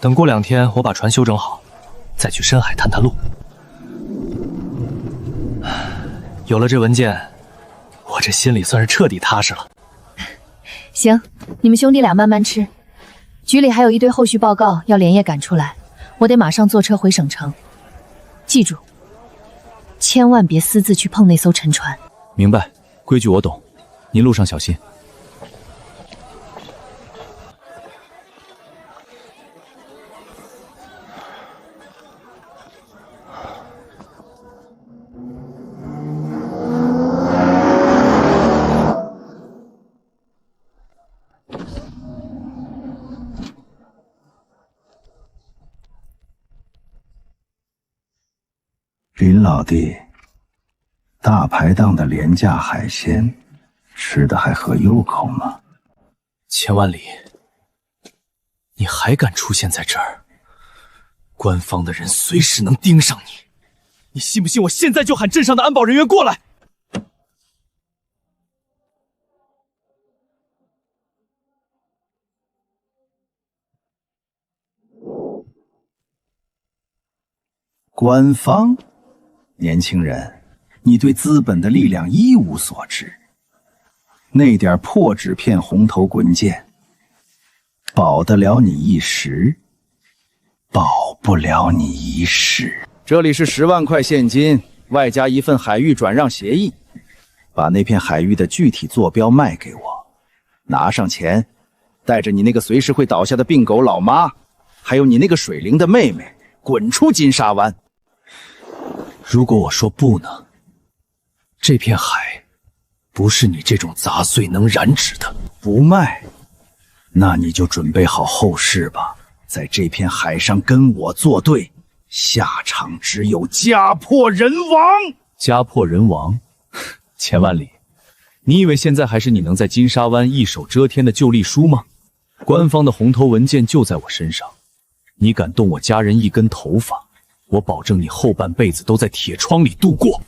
等过2天我把船修整好，再去深海探探路。有了这文件，我这心里算是彻底踏实了。行，你们兄弟俩慢慢吃。局里还有一堆后续报告要连夜赶出来，我得马上坐车回省城。记住，千万别私自去碰那艘沉船。明白，规矩我懂，您路上小心。林老弟，大排档的廉价海鲜，吃的还合胃口吗？千万里，你还敢出现在这儿？官方的人随时能盯上你，你信不信我现在就喊镇上的安保人员过来？官方？年轻人，你对资本的力量一无所知。那点破纸片红头滚剑，保得了你一时，保不了你一世。这里是10万块现金，外加一份海域转让协议，把那片海域的具体坐标卖给我，拿上钱，带着你那个随时会倒下的病狗老妈，还有你那个水灵的妹妹，滚出金沙湾。如果我说不呢？这片海不是你这种杂碎能染指的。不卖，那你就准备好后事吧。在这片海上跟我作对，下场只有家破人亡。家破人亡？钱万里，你以为现在还是你能在金沙湾一手遮天的旧隶书吗？官方的红头文件就在我身上，你敢动我家人一根头发，我保证你后半辈子都在铁窗里度过。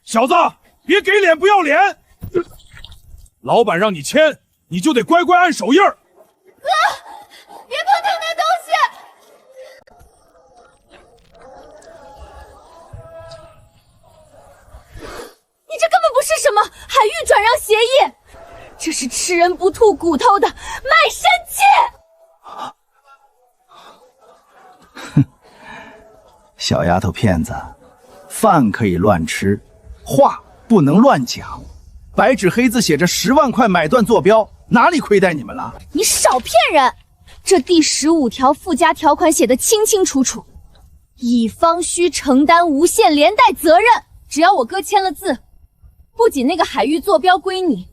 小子，别给脸不要脸！老板让你签，你就得乖乖按手印儿。哥，别碰他那东西！你这根本不是什么海域转让协议，这是吃人不吐骨头的卖身哼，契！小丫头片子，饭可以乱吃，话不能乱讲。白纸黑字写着10万块买断坐标，哪里亏待你们了？你少骗人！这第15条附加条款写得清清楚楚，乙方需承担无限连带责任。只要我哥签了字，不仅那个海域坐标归你，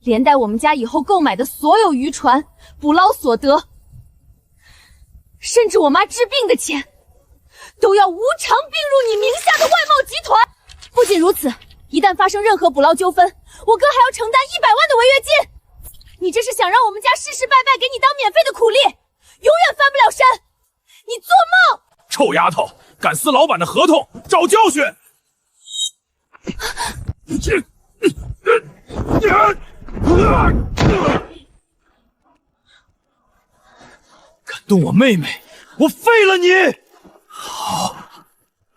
连带我们家以后购买的所有渔船、捕捞所得，甚至我妈治病的钱，都要无偿并入你名下的外贸集团。不仅如此，一旦发生任何捕捞纠纷，我哥还要承担100万的违约金。你这是想让我们家世世拜拜给你当免费的苦力，永远翻不了身！你做梦！臭丫头，敢撕老板的合同，找教训！敢动我妹妹，我废了你！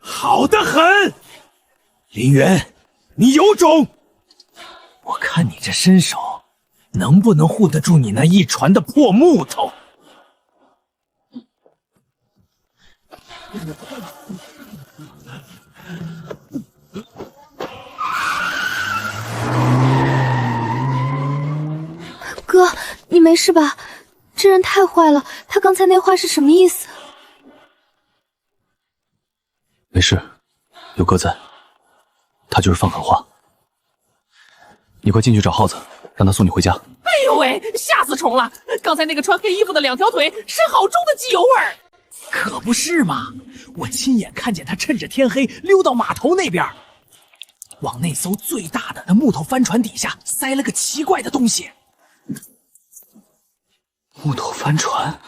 好得很，林渊，你有种！我看你这身手，能不能护得住你那一船的破木头？哥，你没事吧？这人太坏了，他刚才那话是什么意思？没事，有哥在，他就是放狠话。你快进去找耗子，让他送你回家。哎呦喂，吓死虫了！刚才那个穿黑衣服的2条腿是好重的机油味儿。可不是嘛，我亲眼看见他趁着天黑溜到码头那边，往那艘最大的那木头帆船底下塞了个奇怪的东西。木头帆船？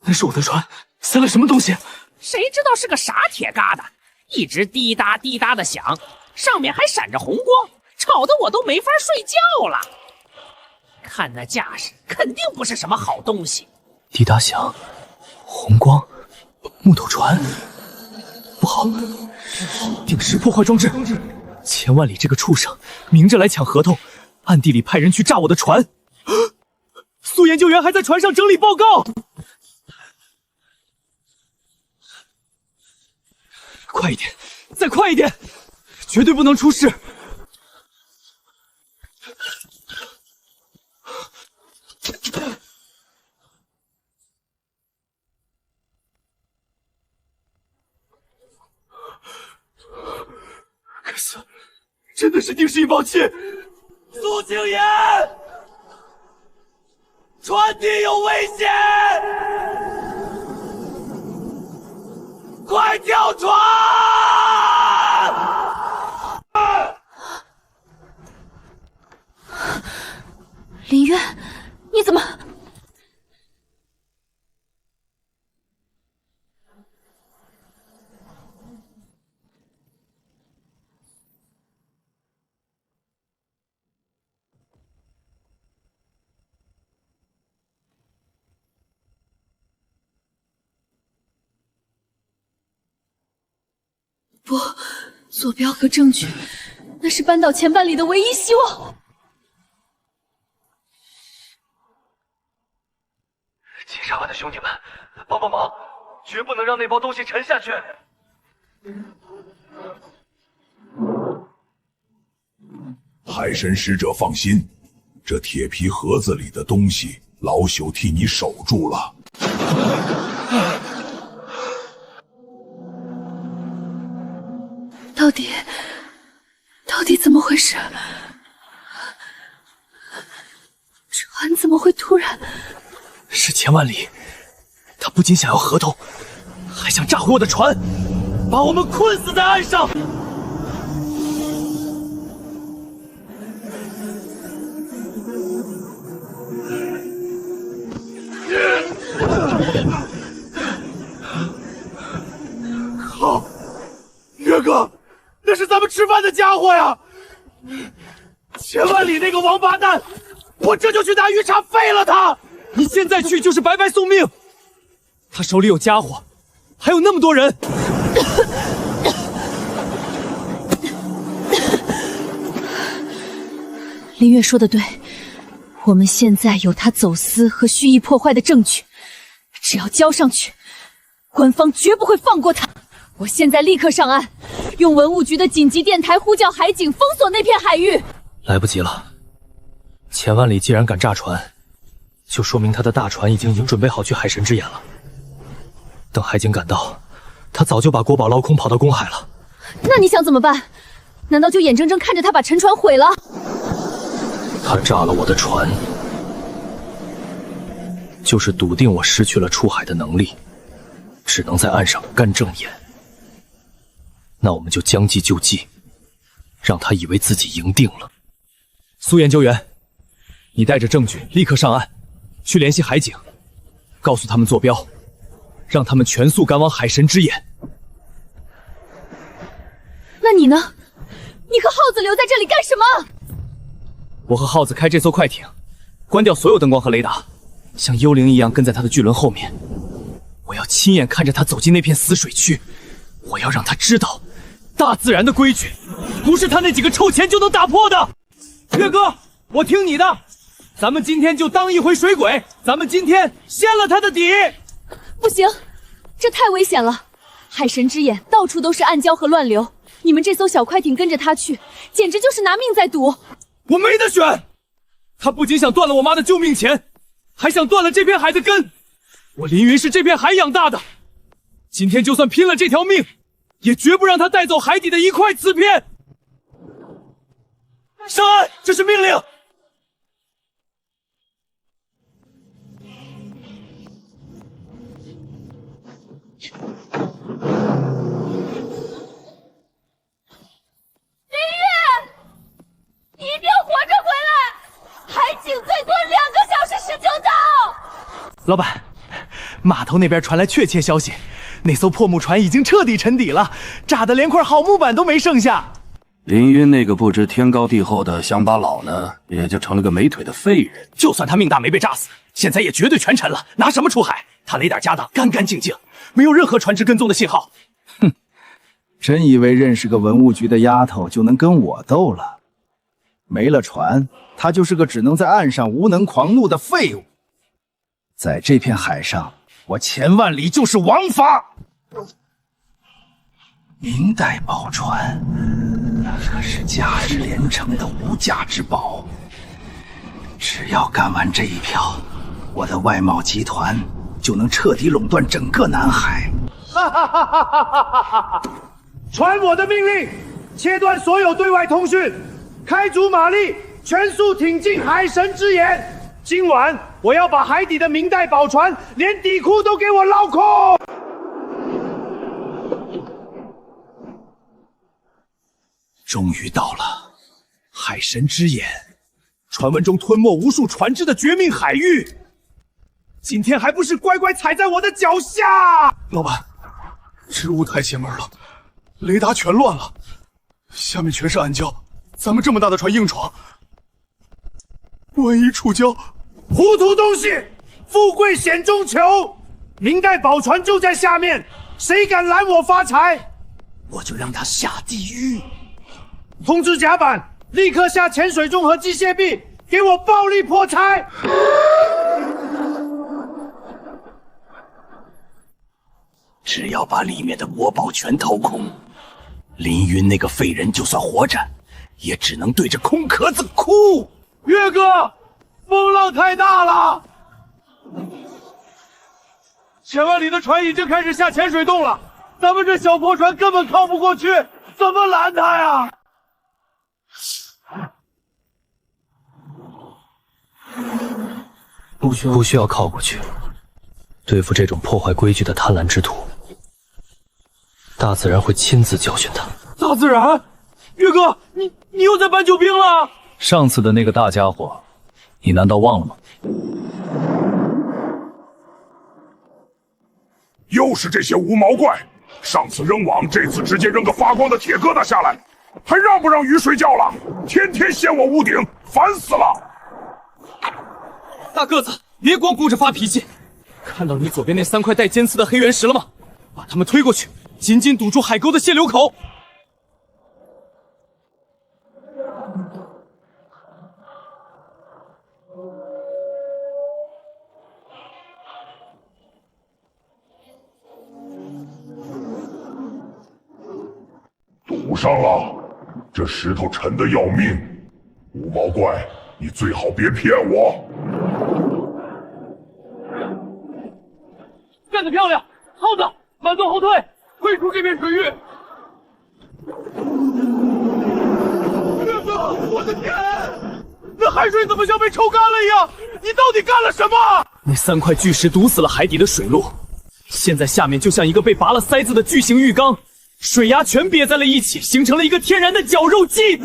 那是我的船，塞了什么东西？谁知道是个啥铁疙瘩，一直滴答滴答的响，上面还闪着红光，吵得我都没法睡觉了。看那架势，肯定不是什么好东西。滴答响，红光，木头船，不好！定时破坏装置，钱万里这个畜生，明着来抢合同，暗地里派人去炸我的船。苏研究员还在船上整理报告。快一点，再快一点，绝对不能出事！该死，真的是定时引爆器！苏清言，船底有危险，快跳船！林渊，你怎么？不，坐标和证据，那是扳倒钱万里的唯一希望。金沙湾的兄弟们，帮能让那包东西沉下去。海神使者放心，这铁皮盒子里的东西，老朽替你守住了。到底怎么回事？船怎么会突然？是钱万里，他不仅想要合同，还想炸毁我的船，把我们困死在岸上。靠！岳哥，那是咱们吃饭的家伙呀！钱万里那个王八蛋，我这就去拿鱼叉废了他！你现在去就是白白送命。他手里有家伙，还有那么多人。林月说的对，我们现在有他走私和蓄意破坏的证据，只要交上去，官方绝不会放过他。我现在立刻上岸，用文物局的紧急电台呼叫海警，封锁那片海域。来不及了，钱万里既然敢炸船，就说明他的大船已经准备好去海神之眼了。等海警赶到，他早就把国宝捞空，跑到公海了。那你想怎么办？难道就眼睁睁看着他把沉船毁了？他炸了我的船，就是笃定我失去了出海的能力，只能在岸上干正眼。那我们就将计就计，让他以为自己赢定了。苏研究员，你带着证据立刻上岸，去联系海警，告诉他们坐标，让他们全速赶往海神之眼。那你呢？你和耗子留在这里干什么？我和耗子开这艘快艇，关掉所有灯光和雷达，像幽灵一样跟在他的巨轮后面。我要亲眼看着他走进那片死水区，我要让他知道，大自然的规矩不是他那几个臭钱就能打破的。岳哥，我听你的，咱们今天就当一回水鬼，咱们今天掀了他的底。不行，这太危险了。海神之眼到处都是暗礁和乱流，你们这艘小快艇跟着他去，简直就是拿命在赌。我没得选，他不仅想断了我妈的救命钱，还想断了这片海的根。我凌云是这片海养大的，今天就算拼了这条命，也绝不让他带走海底的一块瓷片。上岸，这是命令。一定活着回来！海警最多2个小时时就到。老板，码头那边传来确切消息，那艘破木船已经彻底沉底了，炸得连块好木板都没剩下。林云那个不知天高地厚的乡巴佬呢，也就成了个没腿的废人。就算他命大没被炸死，现在也绝对全沉了，拿什么出海？他雷达夹的干干净净，没有任何船只跟踪的信号。哼，真以为认识个文物局的丫头就能跟我斗了？没了船，他就是个只能在岸上无能狂怒的废物。在这片海上，我钱万里就是王法。明代宝船，那可是价值连城的无价之宝。只要干完这一票，我的外贸集团就能彻底垄断整个南海。哈哈哈哈哈哈！传我的命令，切断所有对外通讯，开足马力，全速挺进海神之眼。今晚我要把海底的明代宝船连底库都给我捞空。终于到了海神之眼，传闻中吞没无数船只的绝命海域。今天还不是乖乖踩在我的脚下？老板，这雾太邪门了，雷达全乱了，下面全是暗礁，咱们这么大的船硬闯，万一触礁……糊涂东西，富贵险中求。明代宝船就在下面，谁敢拦我发财，我就让他下地狱。通知甲板，立刻下潜水钟和机械臂，给我暴力破财！只要把里面的国宝全掏空，林云那个废人就算活着，也只能对着空壳子哭。岳哥，风浪太大了，千万里的船已经开始下潜水洞了，咱们这小破船根本靠不过去，怎么拦他呀？不需要靠过去。对付这种破坏规矩的贪婪之徒，大自然会亲自教训他。大自然？岳哥，你又在搬救兵了？上次的那个大家伙，你难道忘了吗？又是这些无毛怪！上次扔网，这次直接扔个发光的铁疙瘩下来，还让不让鱼睡觉了？天天掀我屋顶，烦死了！大个子，别光顾着发脾气。看到你左边那3块带尖刺的黑原石了吗？把它们推过去，紧紧堵住海沟的泄流口。堵上了，这石头沉得要命。无毛怪，你最好别骗我。干得漂亮，耗子，慢动后退，退出这片水域。岳哥，我的天，那海水怎么像被抽干了一样？你到底干了什么？那3块巨石堵死了海底的水路，现在下面就像一个被拔了塞子的巨型浴缸，水压全憋在了一起，形成了一个天然的绞肉机。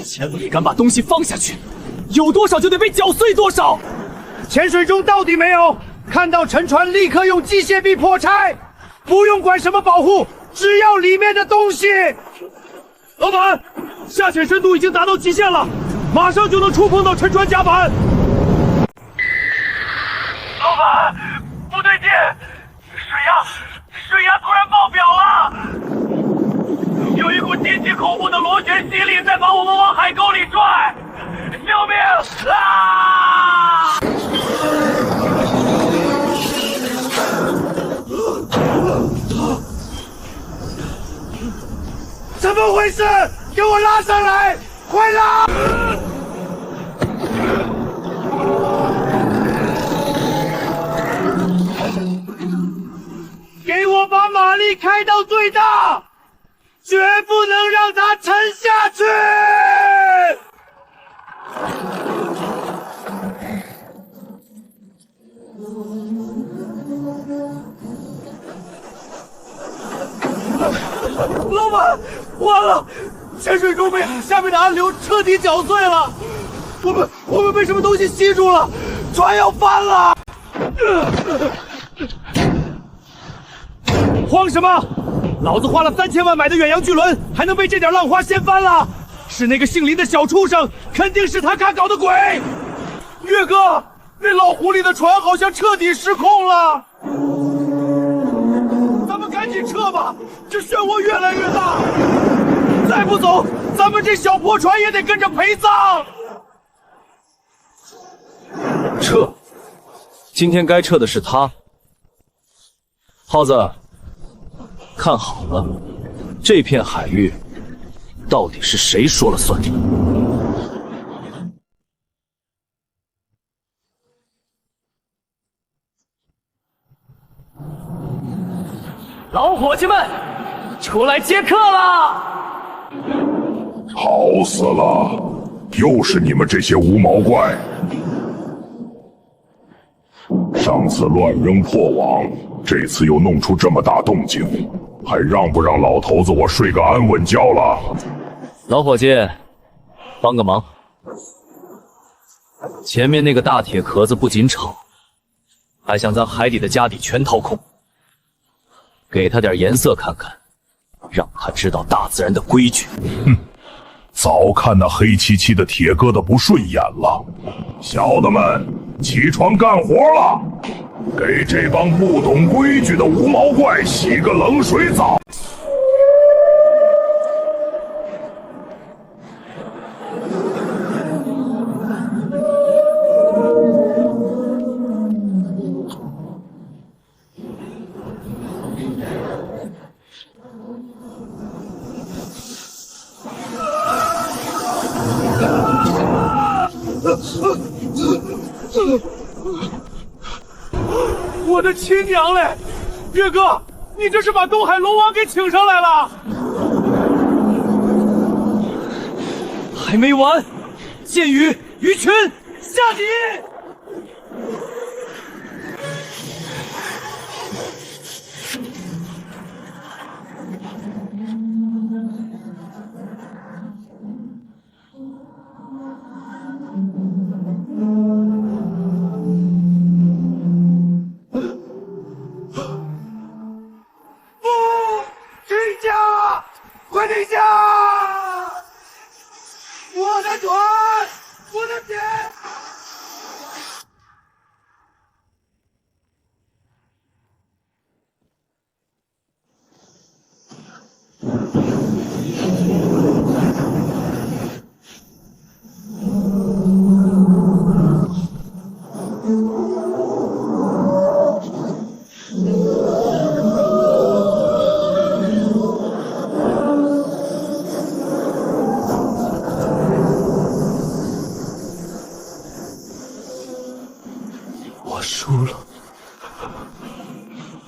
千万别敢把东西放下去，有多少就得被搅碎多少。潜水中到底没有？看到沉船立刻用机械臂破拆，不用管什么保护，只要里面的东西。老板，下潜深度已经达到极限了，马上就能触碰到沉船甲板。老板，不对劲，水压突然爆表了，有一股极其恐怖的螺旋吸力在把我们往海沟里拽，救命啊！怎么回事？给我拉上来！快拉！给我把马力开到最大，绝不能让它沉下去！老板，完了！潜水中被下面的暗流彻底搅碎了，我们被什么东西吸住了，船要翻了！慌什么？老子花了3000万买的远洋巨轮，还能被这点浪花掀翻了？是那个姓林的小畜生，肯定是他嘎搞的鬼！岳哥，那老狐狸的船好像彻底失控了。咱们赶紧撤吧，这漩涡越来越大，再不走，咱们这小破船也得跟着陪葬。撤！今天该撤的是他。耗子，看好了，这片海域到底是谁说了算？老伙计们，出来接客啦！吵死了！又是你们这些无毛怪！上次乱扔破网，这次又弄出这么大动静，还让不让老头子我睡个安稳觉了？老伙计，帮个忙。前面那个大铁壳子不仅吵，还想咱海底的家底全掏空。给他点颜色看看，让他知道大自然的规矩。哼，早看那黑漆漆的铁疙瘩不顺眼了。小的们，起床干活了，给这帮不懂规矩的无毛怪洗个冷水澡。的亲娘嘞！岳哥，你这是把东海龙王给请上来了？还没完！剑雨、鱼群，下集！停下！快停下！我的船，我的剑！我输了，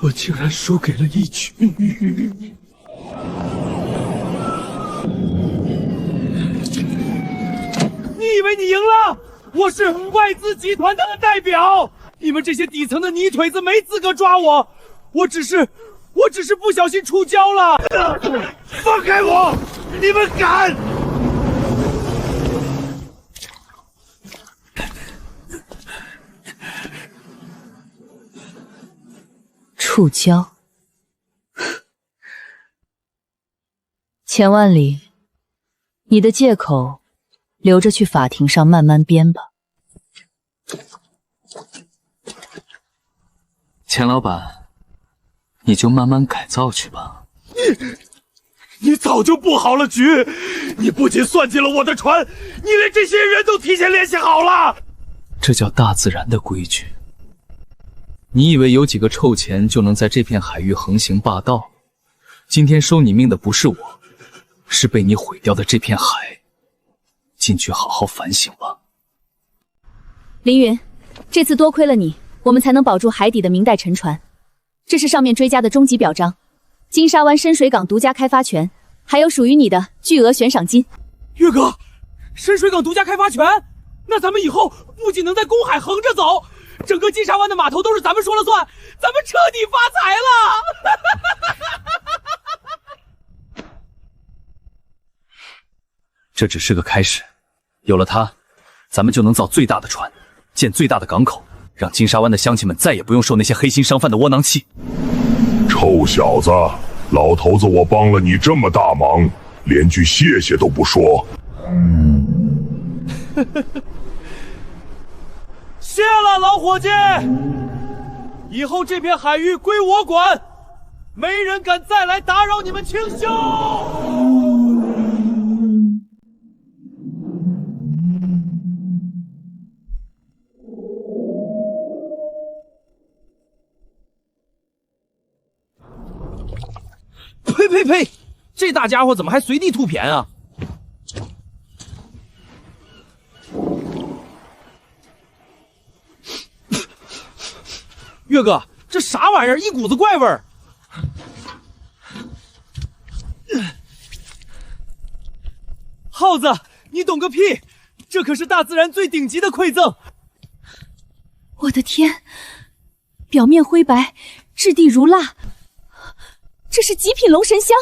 我竟然输给了一群鱼。你以为你赢了？我是外资集团的代表，你们这些底层的泥腿子没资格抓我，我只是不小心触礁了。放开我！你们敢！触礁，钱万里，你的借口留着去法庭上慢慢编吧。钱老板，你就慢慢改造去吧。你早就布好了局，你不仅算计了我的船，你连这些人都提前联系好了。这叫大自然的规矩。你以为有几个臭钱就能在这片海域横行霸道？今天收你命的不是我，是被你毁掉的这片海。进去好好反省吧。凌云，这次多亏了你，我们才能保住海底的明代沉船。这是上面追加的终极表彰，金沙湾深水港独家开发权，还有属于你的巨额悬赏金。岳哥，深水港独家开发权，那咱们以后不仅能在公海横着走，整个金沙湾的码头都是咱们说了算，咱们彻底发财了！这只是个开始，有了它，咱们就能造最大的船，建最大的港口，让金沙湾的乡亲们再也不用受那些黑心商贩的窝囊气。臭小子，老头子我帮了你这么大忙，连句谢谢都不说。谢了，老伙计！以后这片海域归我管，没人敢再来打扰你们清修。呸呸呸！这大家伙怎么还随地吐谝啊？岳哥，这啥玩意儿？一股子怪味儿！耗子，你懂个屁！这可是大自然最顶级的馈赠。我的天，表面灰白，质地如蜡，这是极品龙神香。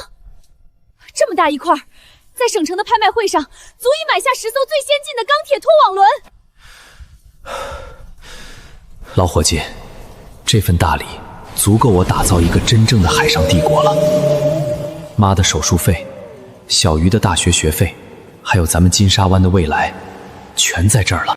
这么大一块，在省城的拍卖会上，足以买下10艘最先进的钢铁拖网轮。老伙计，这份大礼足够我打造一个真正的海上帝国了。妈的手术费，小鱼的大学学费，还有咱们金沙湾的未来，全在这儿了。